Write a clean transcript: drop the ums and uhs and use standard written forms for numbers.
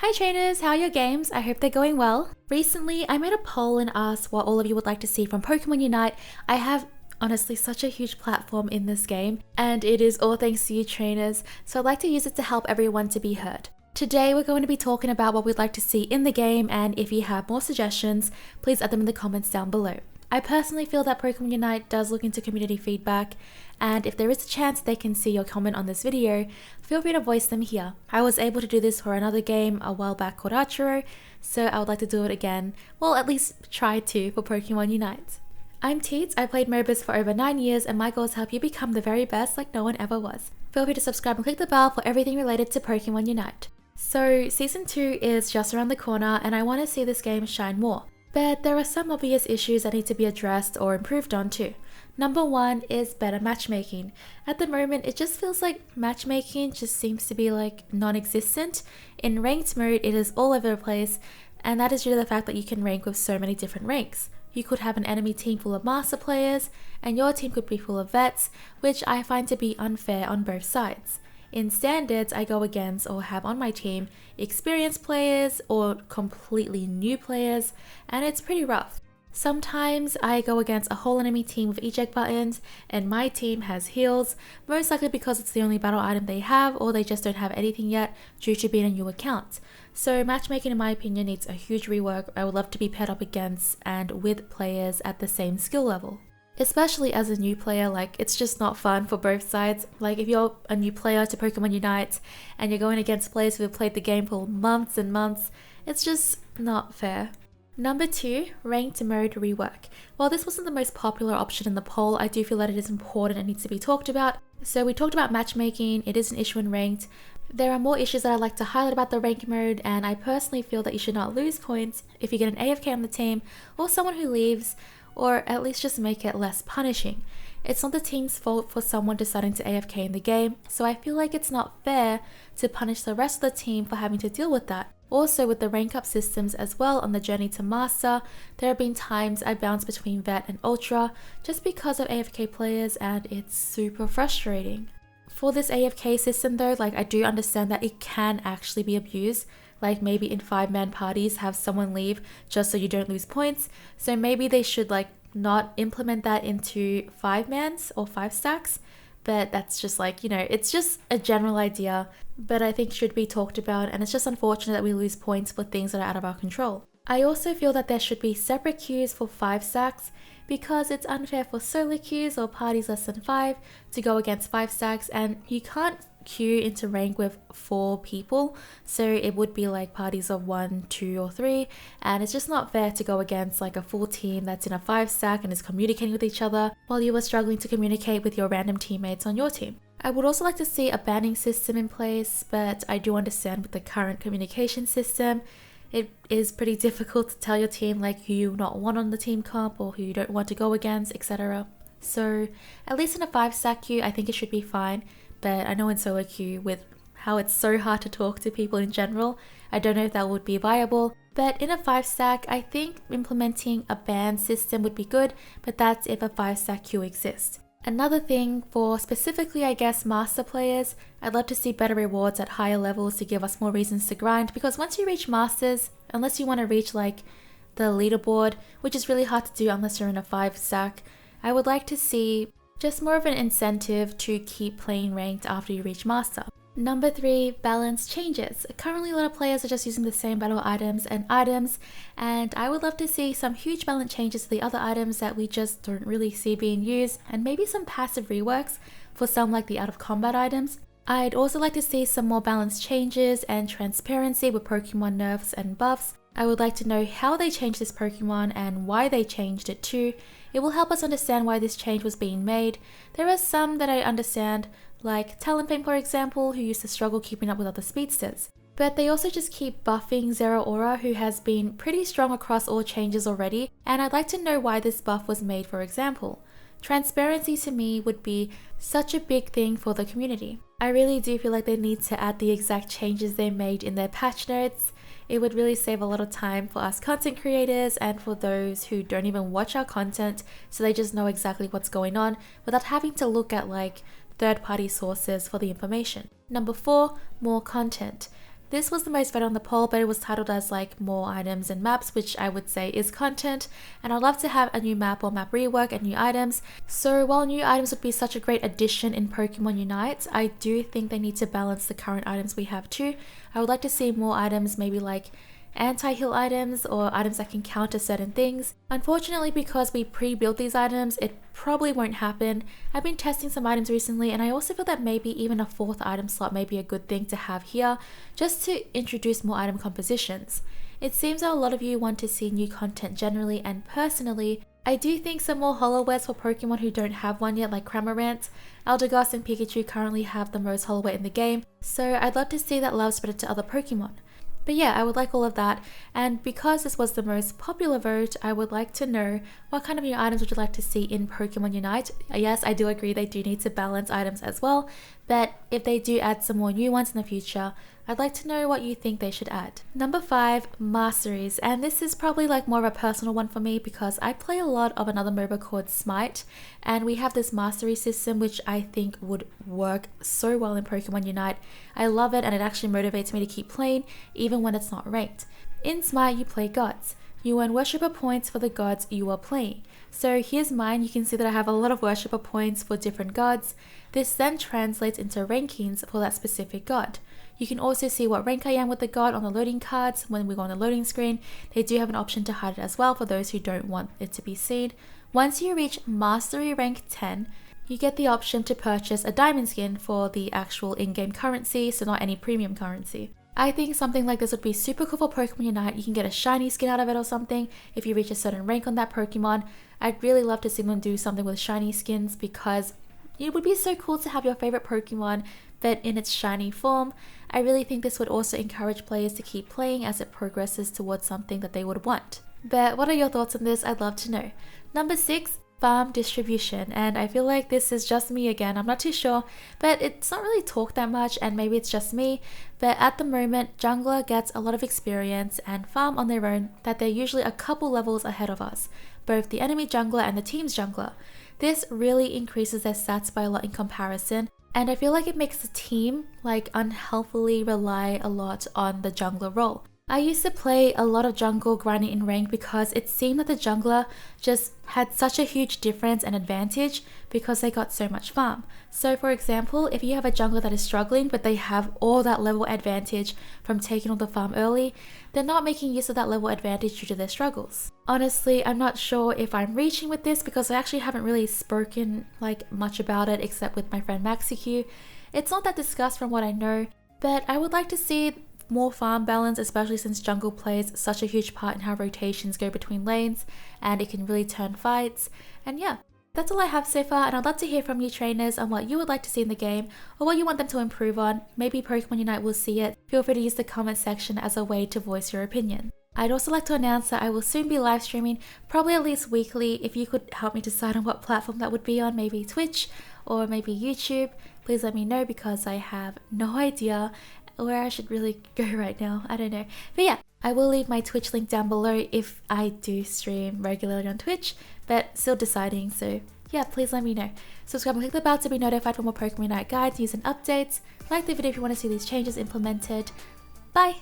Hi trainers, how are your games? I hope they're going well. Recently, I made a poll and asked what all of you would like to see from Pokemon Unite. I have honestly such a huge platform in this game, and it is all thanks to you trainers, so I'd like to use it to help everyone to be heard. Today, we're going to be talking about what we'd like to see in the game, and if you have more suggestions, please add them in the comments down below. I personally feel that Pokemon Unite does look into community feedback, and if there is a chance they can see your comment on this video, feel free to voice them here. I was able to do this for another game a while back called Archero, so I would like to do it again, well at least try to for Pokemon Unite. I'm Teeds, I played MOBAs for over 9 years and my goal is to help you become the very best like no one ever was. Feel free to subscribe and click the bell for everything related to Pokemon Unite. So Season 2 is just around the corner and I want to see this game shine more. But there are some obvious issues that need to be addressed or improved on too. Number 1 is better matchmaking. At the moment, it just feels like matchmaking just seems to be like non-existent. In ranked mode, it is all over the place, and that is due to the fact that you can rank with so many different ranks. You could have an enemy team full of master players, and your team could be full of vets, which I find to be unfair on both sides. In standards, I go against or have on my team experienced players or completely new players, and it's pretty rough. Sometimes I go against a whole enemy team with eject buttons and my team has heals, most likely because it's the only battle item they have or they just don't have anything yet due to being a new account. So matchmaking in my opinion needs a huge rework. I would love to be paired up against and with players at the same skill level. Especially as a new player, like it's just not fun for both sides. Like if you're a new player to Pokemon Unite and you're going against players who have played the game for months and months, it's just not fair. Number 2, ranked mode rework. While this wasn't the most popular option in the poll, I do feel that it is important and needs to be talked about. So we talked about matchmaking, it is an issue in ranked. There are more issues that I'd like to highlight about the ranked mode, and I personally feel that you should not lose points if you get an AFK on the team or someone who leaves, or at least just make it less punishing. It's not the team's fault for someone deciding to AFK in the game, so I feel like it's not fair to punish the rest of the team for having to deal with that. Also with the rank up systems as well on the journey to Master, there have been times I bounce between Vet and Ultra just because of AFK players and it's super frustrating. For this AFK system though, like I do understand that it can actually be abused. Like maybe in 5-man parties have someone leave just so you don't lose points. So maybe they should like not implement that into 5-mans or 5 stacks. But that's just like, you know, it's just a general idea, but I think should be talked about, and it's just unfortunate that we lose points for things that are out of our control. I also feel that there should be separate queues for 5 stacks because it's unfair for solo queues or parties less than 5 to go against 5 stacks, and you can't queue into rank with 4 people, so it would be like parties of 1, 2 or 3, and it's just not fair to go against like a full team that's in a 5 stack and is communicating with each other while you are struggling to communicate with your random teammates on your team. I would also like to see a banning system in place, but I do understand with the current communication system it is pretty difficult to tell your team like who you not want on the team comp or who you don't want to go against, etc. So at least in a 5 stack queue I think it should be fine. But I know in solo queue with how it's so hard to talk to people in general, I don't know if that would be viable. But in a 5 stack, I think implementing a ban system would be good, but that's if a 5 stack queue exists. Another thing for specifically I guess master players, I'd love to see better rewards at higher levels to give us more reasons to grind, because once you reach masters, unless you want to reach like the leaderboard, which is really hard to do unless you're in a 5 stack, I would like to see just more of an incentive to keep playing ranked after you reach master. Number 3, balance changes. Currently a lot of players are just using the same battle items, and I would love to see some huge balance changes to the other items that we just don't really see being used, and maybe some passive reworks for some like the out of combat items. I'd also like to see some more balance changes and transparency with Pokemon nerfs and buffs. I would like to know how they changed this Pokemon and why they changed it too. It will help us understand why this change was being made. There are some that I understand, like Talonflame for example, who used to struggle keeping up with other speedsters. But they also just keep buffing Zeraora, who has been pretty strong across all changes already, and I'd like to know why this buff was made, for example. Transparency to me would be such a big thing for the community. I really do feel like they need to add the exact changes they made in their patch notes. It would really save a lot of time for us content creators and for those who don't even watch our content, so they just know exactly what's going on without having to look at like third-party sources for the information. Number 4, more content. This was the most voted on the poll, but it was titled as like more items and maps, which I would say is content, and I'd love to have a new map or map rework and new items. So while new items would be such a great addition in Pokemon Unite, I do think they need to balance the current items we have too. I would like to see more items, maybe like anti-heal items or items that can counter certain things. Unfortunately, because we pre-built these items, it probably won't happen. I've been testing some items recently, and I also feel that maybe even a 4th item slot may be a good thing to have here, just to introduce more item compositions. It seems that a lot of you want to see new content generally, and personally, I do think some more holowears for Pokemon who don't have one yet, like Cramorant. Eldegoss and Pikachu currently have the most holowear in the game, so I'd love to see that love spread to other Pokemon. But yeah, I would like all of that, and because this was the most popular vote, I would like to know what kind of new items would you like to see in Pokemon Unite. Yes, I do agree they do need to balance items as well, but if they do add some more new ones in the future, I'd like to know what you think they should add. Number 5, Masteries, and this is probably like more of a personal one for me because I play a lot of another MOBA called Smite, and we have this mastery system which I think would work so well in Pokemon Unite. I love it, and it actually motivates me to keep playing even when it's not ranked. In Smite, you play gods. You earn worshipper points for the gods you are playing. So here's mine. You can see that I have a lot of worshipper points for different gods. This then translates into rankings for that specific god. You can also see what rank I am with the god on the loading cards when we go on the loading screen. They do have an option to hide it as well for those who don't want it to be seen. Once you reach Mastery rank 10, you get the option to purchase a diamond skin for the actual in-game currency, so not any premium currency. I think something like this would be super cool for Pokemon Unite. You can get a shiny skin out of it or something if you reach a certain rank on that Pokemon. I'd really love to see them do something with shiny skins because it would be so cool to have your favorite Pokemon but in its shiny form. I really think this would also encourage players to keep playing as it progresses towards something that they would want. But what are your thoughts on this? I'd love to know. Number 6, farm distribution, and I feel like this is just me again. I'm not too sure, but it's not really talked that much, and maybe it's just me, but at the moment jungler gets a lot of experience and farm on their own that they're usually a couple levels ahead of us, both the enemy jungler and the team's jungler. This really increases their stats by a lot in comparison, and I feel like it makes the team like unhealthily rely a lot on the jungler role. I used to play a lot of jungle grinding in rank because it seemed that the jungler just had such a huge difference and advantage because they got so much farm. So for example, if you have a jungler that is struggling but they have all that level advantage from taking all the farm early, they're not making use of that level advantage due to their struggles. Honestly, I'm not sure if I'm reaching with this because I actually haven't really spoken like much about it except with my friend MaxiQ. It's not that discussed from what I know, but I would like to see more farm balance, especially since jungle plays such a huge part in how rotations go between lanes and it can really turn fights. And yeah, that's all I have so far, and I'd love to hear from you trainers on what you would like to see in the game or what you want them to improve on. Maybe Pokemon Unite will see it. Feel free to use the comment section as a way to voice your opinion. I'd also like to announce that I will soon be live streaming, probably at least weekly. If you could help me decide on what platform that would be on, maybe Twitch or maybe YouTube, please let me know because I have no idea where I should really go right now. I don't know. But yeah, I will leave my Twitch link down below if I do stream regularly on Twitch, but still deciding, so yeah, please let me know. Subscribe and click the bell to be notified for more Pokemon Unite guides, news and updates. Like the video if you want to see these changes implemented. Bye!